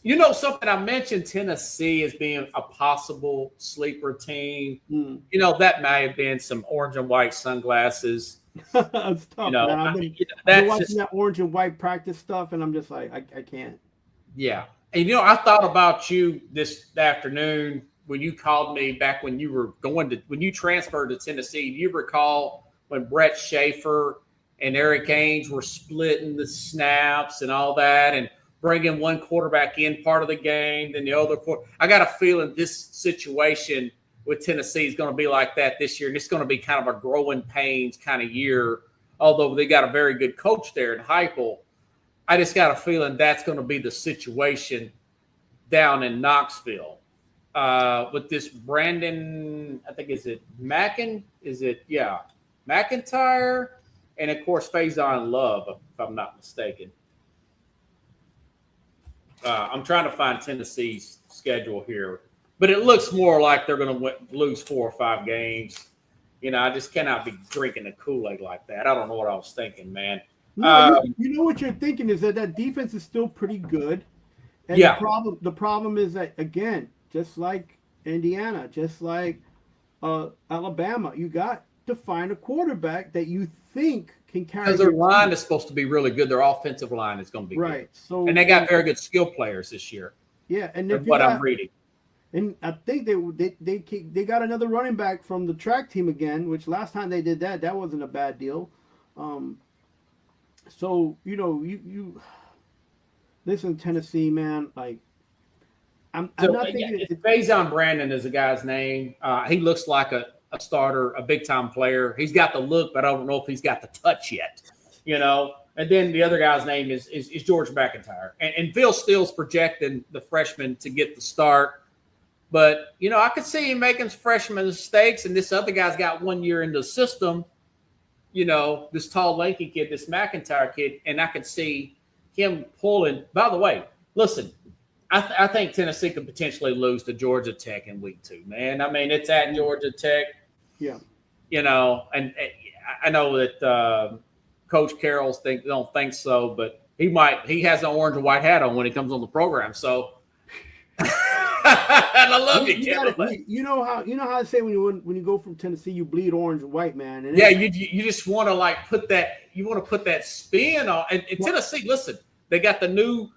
You know something, I mentioned Tennessee as being a possible sleeper team. You know, that may have been some orange and white sunglasses. It's tough, man. I've been watching that orange and white practice stuff, and I'm just like, I can't. Yeah. And, you know, I thought about you this afternoon when you called me back when you were when you transferred to Tennessee. Do you recall when Brett Schaefer and Eric Ainge were splitting the snaps and all that and bringing one quarterback in part of the game, then the other I got a feeling this situation with Tennessee is going to be like that this year. And it's going to be kind of a growing pains kind of year, although they got a very good coach there in Heupel. I just got a feeling that's going to be the situation down in Knoxville with this Brandon. I think is it McIntyre. and of course Faison Love, if I'm not mistaken. I'm trying to find Tennessee's schedule here, but it looks more like they're going to lose 4 or 5 games. I just cannot be drinking the Kool-Aid like that. I don't know what I was thinking, man. No, you know what you're thinking is that defense is still pretty good. And yeah. The problem is that, again, just like Indiana, just like Alabama, you got to find a quarterback that you think can carry. Because their line is supposed to be really good. Their offensive line is going to be right. Good. So, and they got very good skill players this year. Yeah, and I'm reading. And I think they got another running back from the track team again, which last time they did that wasn't a bad deal. So you listen, Tennessee, man. Like I'm not thinking. Faison Brandon is the guy's name. He looks like a starter, a big time player. He's got the look, but I don't know if he's got the touch yet. And then the other guy's name is George McIntyre, and Phil Steele's projecting the freshman to get the start. But, I could see him making freshman mistakes, and this other guy's got 1 year in the system, this tall, lanky kid, this McIntyre kid, and I could see him pulling. By the way, listen, I think Tennessee could potentially lose to Georgia Tech in week 2, man. I mean, it's at Georgia Tech. Yeah. And I know that Coach Carroll's don't think so, but he has an orange and white hat on when he comes on the program, so – and I love you, Kevin. You know how I say when you go from Tennessee, you bleed orange and white, man. And you just want to put that spin on. And Tennessee, listen, they got the new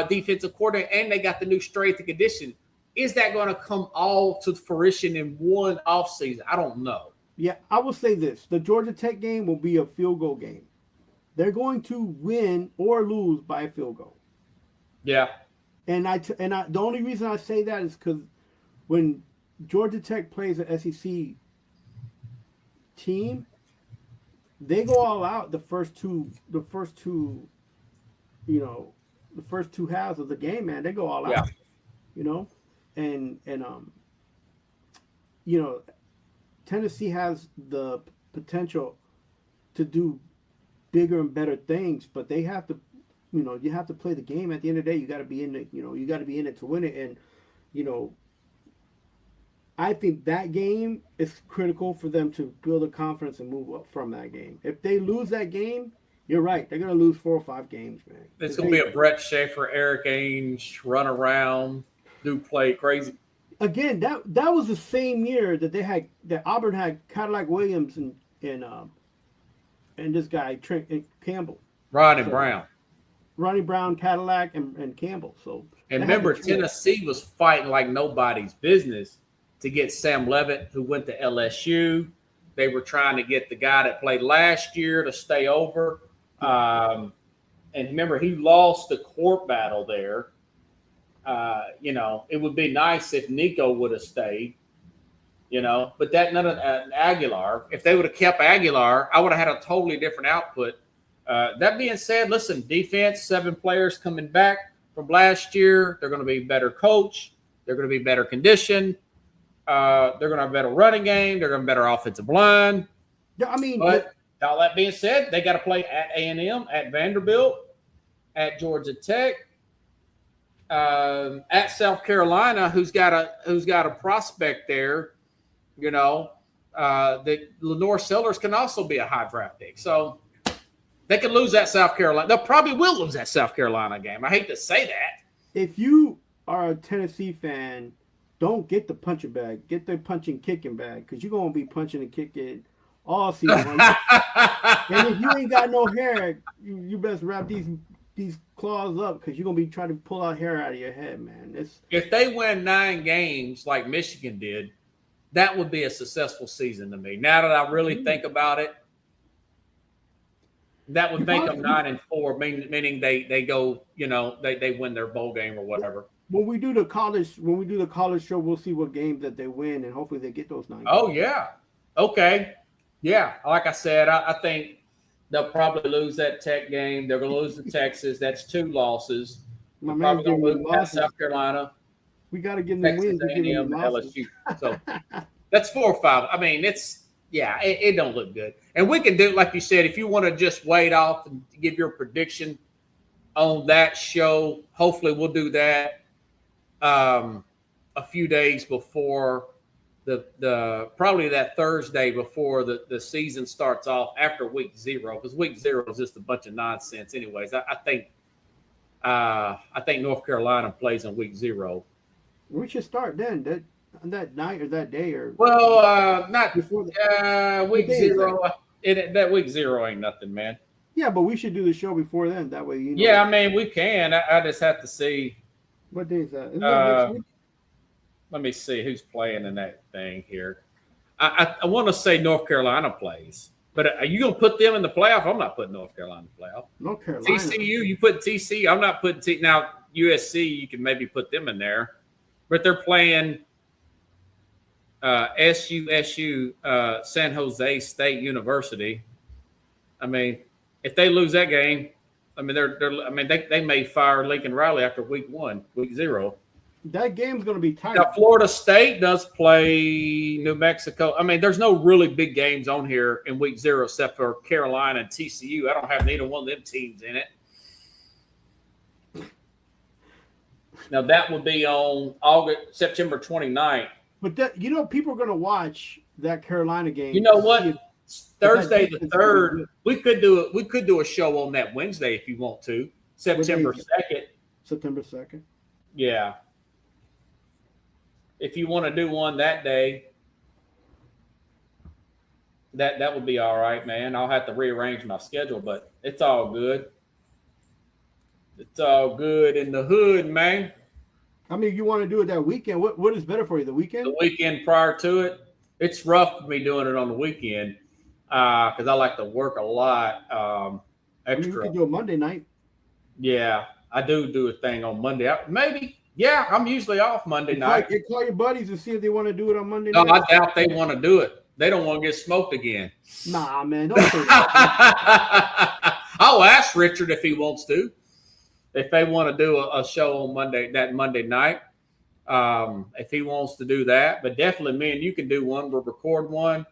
defensive coordinator, and they got the new strength and condition. Is that going to come all to fruition in one offseason? I don't know. Yeah, I will say this: the Georgia Tech game will be a field goal game. They're going to win or lose by a field goal. Yeah. And the only reason I say that is because when Georgia Tech plays an SEC team, they go all out the first two halves of the game, man. They go all out, and Tennessee has the potential to do bigger and better things, but they have to. You have to play the game. At the end of the day, you got to be in it. You got to be in it to win it. And I think that game is critical for them to build a confidence and move up from that game. If they lose that game, you're right. They're going to lose 4 or 5 games, man. It's going to be a Brett Schaefer, Eric Ainge run around, do play crazy. Again, that was the same year that Auburn had Cadillac Williams and this guy Trent Campbell, Ronnie Brown, Cadillac, and Campbell. So and remember, Tennessee was fighting like nobody's business to get Sam Levitt, who went to LSU. They were trying to get the guy that played last year to stay over. And remember, he lost the court battle there. It would be nice if Nico would have stayed. But none of Aguilar. If they would have kept Aguilar, I would have had a totally different output. That being said, listen, defense, 7 players coming back from last year. They're going to be better coach. They're going to be better condition. They're going to have a better running game. They're going to have better offensive line. Yeah, but all that being said, they got to play at A&M, at Vanderbilt, at Georgia Tech, at South Carolina, who's got a prospect there. That Lenore Sellers can also be a high draft pick. So. They could lose that South Carolina. They probably will lose that South Carolina game. I hate to say that. If you are a Tennessee fan, don't get the punching bag. Get the punching kicking bag, because you're going to be punching and kicking all season. And if you ain't got no hair, you best wrap these claws up, because you're going to be trying to pull out hair out of your head, man. If they win 9 games like Michigan did, that would be a successful season to me. Now that I really think about it, that would make them 9-4, meaning they go, they win their bowl game or whatever. When we do the college show, we'll see what games that they win, and hopefully they get those 9 games. Oh yeah, okay, yeah. Like I said, I think they'll probably lose that Tech game. They're going to lose to Texas. That's 2 losses. They're probably going to lose at South Carolina. We got to give them wins. A&M, LSU. So that's 4 or 5. I mean, it's Yeah, it don't look good. And we can do, like you said, if you want to just wait off and give your prediction on that show, hopefully we'll do that a few days before the probably that Thursday before the season starts off after week 0, because week 0 is just a bunch of nonsense. Anyways, I think North Carolina plays in week 0. We should start then. That night or that day or Not before week 0. That week 0 ain't nothing, man. Yeah, but we should do the show before then. That way, you know. Yeah, I mean we can. I just have to see. What day is that? Isn't that next week? Let me see who's playing in that thing here. I want to say North Carolina plays, but are you going to put them in the playoff? I'm not putting North Carolina in the playoff. North Carolina. TCU, you put TCU. I'm not putting now USC. You can maybe put them in there, but they're playing SU San Jose State University. I mean, if they lose that game, I mean they may fire Lincoln Riley after week 0. That game's going to be tight. Now, Florida State does play New Mexico. I mean, there's no really big games on here in week 0 except for Carolina and TCU. I don't have neither one of them teams in it. Now, that would be on September 29th. But people are going to watch that Carolina game. You know what? Thursday the 3rd. We could do a show on that Wednesday if you want to. September 2nd. September 2nd. Yeah. If you want to do one that day, that would be all right, man. I'll have to rearrange my schedule, but it's all good. It's all good in the hood, man. I mean, you want to do it that weekend. What is better for you, the weekend? The weekend prior to it. It's rough for me doing it on the weekend because I like to work a lot extra. You can do a Monday night. Yeah, I do a thing on Monday. Maybe. Yeah, I'm usually off Monday night. Call your buddies and see if they want to do it on Monday night. No, I doubt they want to do it. They don't want to get smoked again. Nah, man. Don't say that. I'll ask Richard if he wants to. If they want to do a show on Monday night, if he wants to do that. But definitely me and you can do one. We'll record one.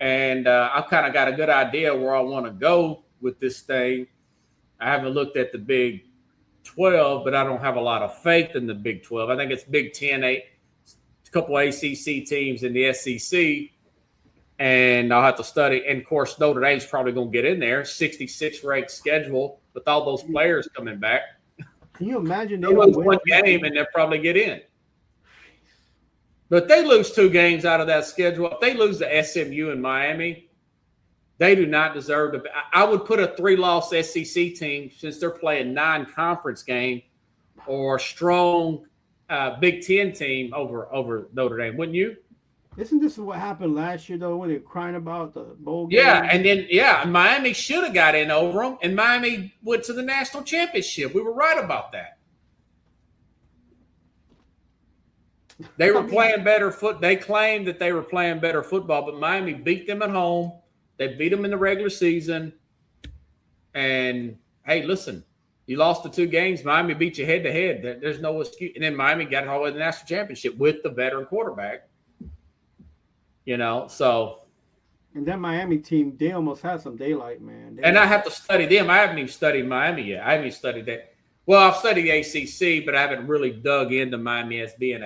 And I've kind of got a good idea where I want to go with this thing. I haven't looked at the Big 12, but I don't have a lot of faith in the Big 12. I think it's Big 10, a couple ACC teams in the SEC, and I'll have to study. And, of course, Notre Dame's probably going to get in there, 66 ranked schedule with all those players coming back. Can you imagine they lose one game and they'll probably get in? But if they lose 2 games out of that schedule, if they lose to SMU and Miami, they do not deserve to. I would put a 3-loss SEC team, since they're playing non-conference game, or a strong Big Ten team over Notre Dame, wouldn't you? Isn't this what happened last year, though, when they were crying about the bowl game? Yeah, and then, Miami should have got in over them, and Miami went to the national championship. We were right about that. They were playing better They claimed that they were playing better football, but Miami beat them at home. They beat them in the regular season. And, hey, listen, you lost the 2 games. Miami beat you head-to-head. There's no excuse. And then Miami got all the way to the national championship with the veteran quarterback. You know, so. And that Miami team, they almost had some daylight, man. I have to study them. I haven't even studied Miami yet. I haven't even studied that. Well, I've studied ACC, but I haven't really dug into Miami as being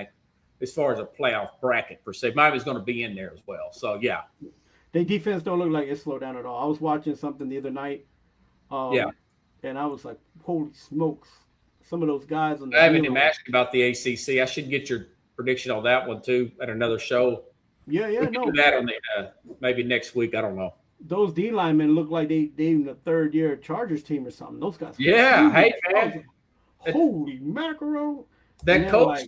as far as a playoff bracket per se. Miami's going to be in there as well. So, yeah. Their defense don't look like it slowed down at all. I was watching something the other night. And I was like, holy smokes. Some of those guys. I haven't even asked you about the ACC. I should get your prediction on that one, too, at another show. Yeah, we can do that on maybe next week. I don't know. Those D linemen look like they in the 3rd year Chargers team or something. Those guys. Yeah, hey, man. Holy mackerel. That coach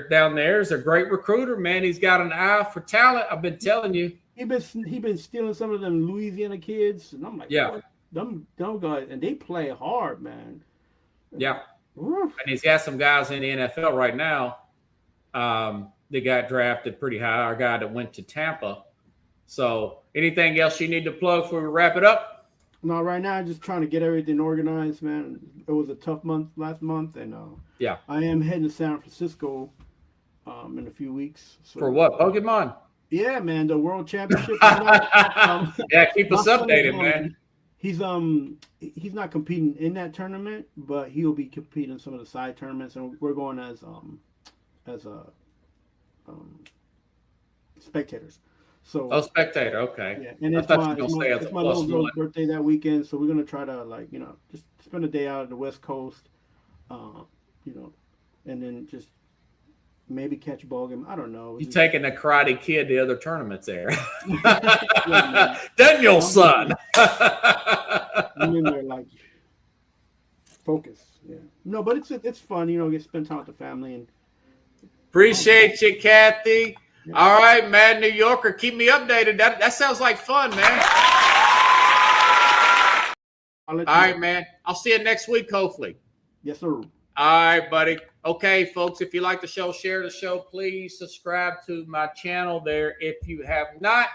down there is a great recruiter, man. He's got an eye for talent. I've been telling you. He been stealing some of them Louisiana kids, and I'm like, yeah, them guys, and they play hard, man. Yeah, and he's got some guys in the NFL right now. They got drafted pretty high. Our guy that went to Tampa. So, anything else you need to plug before we wrap it up? No, right now I'm just trying to get everything organized, man. It was a tough month last month, and yeah, I am heading to San Francisco in a few weeks. So, for what? Pokemon? Yeah, man, the World Championship. Yeah, keep us my son is, updated, man. he's not competing in that tournament, but he'll be competing in some of the side tournaments, and we're going as a spectators. Oh, So spectator. Okay. yeah, and I it's thought my you were it's gonna my say as a it's my plus little girl's one. birthday that weekend, so we're gonna try to just spend a day out on the West Coast, you know, and then just maybe catch a ball game. I don't know. You taking the Karate Kid to other tournaments there? Yeah, Daniel's son. I'm in there like focus. Yeah, no, but it's fun. Get spend time with the family and Appreciate you, Kathy. yeah. All right, Mad New Yorker, keep me updated. That sounds like fun, man. All right, man. I'll see you next week, hopefully. Yes, sir. All right, buddy. Okay, folks, if you like the show, share the show. Please subscribe to my channel there if you have not.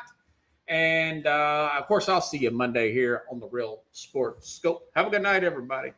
And, of course, I'll see you Monday here on the Real Sports Scope. Have a good night, everybody.